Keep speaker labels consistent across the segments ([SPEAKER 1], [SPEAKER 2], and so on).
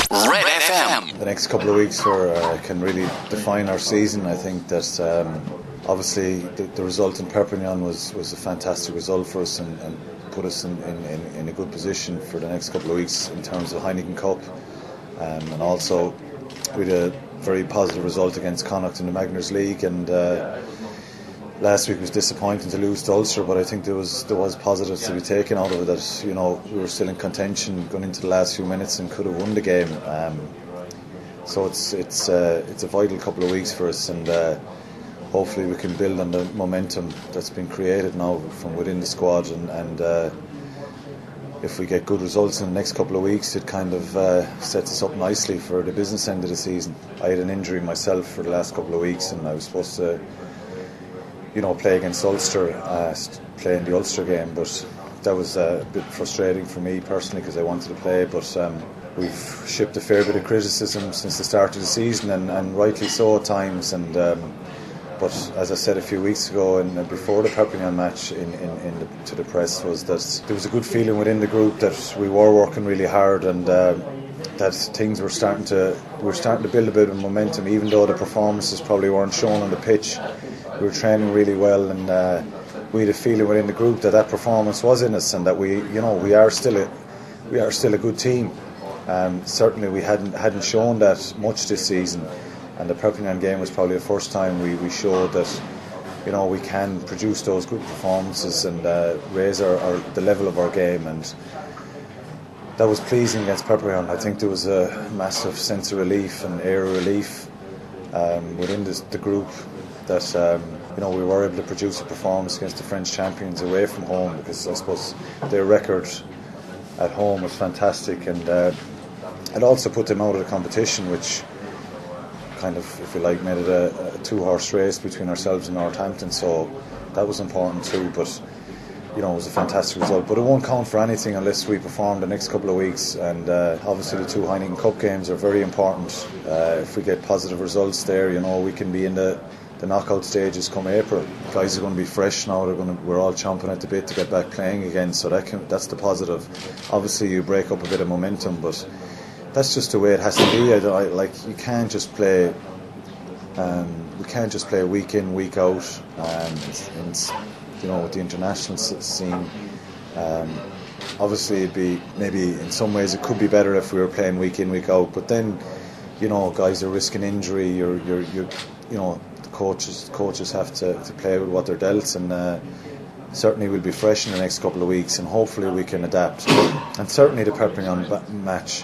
[SPEAKER 1] Red FM.
[SPEAKER 2] The next couple of weeks can really define our season. I think that obviously the result in Perpignan was a fantastic result for us and put us in a good position for the next couple of weeks in terms of Heineken Cup, and also we had a very positive result against Connacht in the Magners League, and last week was disappointing to lose to Ulster, but I think there was positives to be taken out of it, that we were still in contention going into the last few minutes and could have won the game. So it's a vital couple of weeks for us, and hopefully we can build on the momentum that's been created now from within the squad, and if we get good results in the next couple of weeks, it kind of sets us up nicely for the business end of the season. I had an injury myself for the last couple of weeks, and I was supposed to play against Ulster, play in the Ulster game, but that was a bit frustrating for me personally because I wanted to play, but we've shipped a fair bit of criticism since the start of the season, and rightly so at times, and but as I said a few weeks ago and before the Perpignan match to the press, was that there was a good feeling within the group that we were working really hard, and that things were starting to build a bit of momentum, even though the performances probably weren't shown on the pitch. We were training really well, and we had a feeling within the group that performance was in us, and that we are still a good team. Certainly we hadn't shown that much this season, and the Perpignan game was probably the first time we showed that we can produce those good performances and raise the level of our game, and that was pleasing against Perpignan. I think there was a massive sense of relief and air of relief within the group that we were able to produce a performance against the French champions away from home, because I suppose their record at home was fantastic, and it also put them out of the competition, which kind of, if you like, made it a two-horse race between ourselves and Northampton, so that was important too. But it was a fantastic result, but it won't count for anything unless we perform the next couple of weeks, and obviously the two Heineken Cup games are very important. If we get positive results there, we can be in the knockout stages come April. Guys are going to be fresh now. We're all chomping at the bit to get back playing again, so that's the positive. Obviously you break up a bit of momentum, but that's just the way it has to be. You can't just play. We can't just play week in, week out. With the international scene, obviously it'd be, maybe in some ways it could be better if we were playing week in, week out. But then, guys are risking injury. The coaches have to play with what they're dealt, and certainly we'll be fresh in the next couple of weeks, and hopefully we can adapt. And certainly the Perpignan match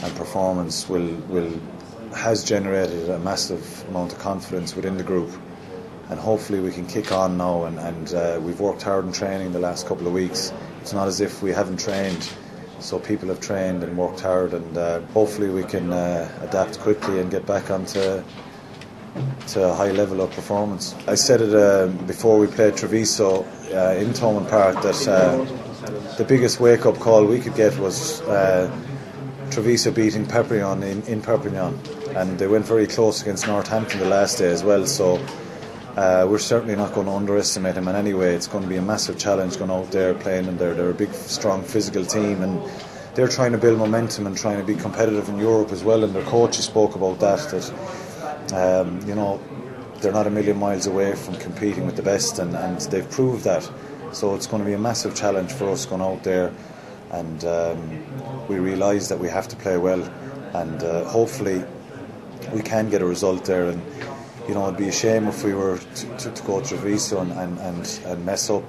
[SPEAKER 2] and performance has generated a massive amount of confidence within the group, and hopefully we can kick on now, and we've worked hard in training the last couple of weeks. It's not as if we haven't trained, so people have trained and worked hard, and hopefully we can adapt quickly and get back onto a high level of performance. I said it before we played Treviso in Thomond Park, that the biggest wake-up call we could get was Treviso beating Perpignan in Perpignan, and they went very close against Northampton the last day as well, so we're certainly not going to underestimate them in any way. It's going to be a massive challenge going out there playing, and they're a big, strong, physical team, and they're trying to build momentum and trying to be competitive in Europe as well, and their coaches spoke about that they're not a million miles away from competing with the best, and they've proved that. So it's going to be a massive challenge for us going out there, and we realise that we have to play well, and hopefully we can get a result there. And it'd be a shame if we were to go to Treviso and mess up,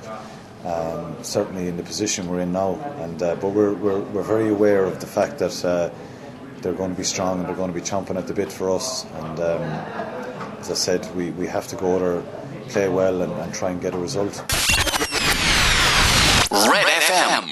[SPEAKER 2] certainly in the position we're in now, and but we're very aware of the fact that they're going to be strong and they're going to be chomping at the bit for us, and as I said, we have to go there, play well, and try and get a result.
[SPEAKER 1] Red FM.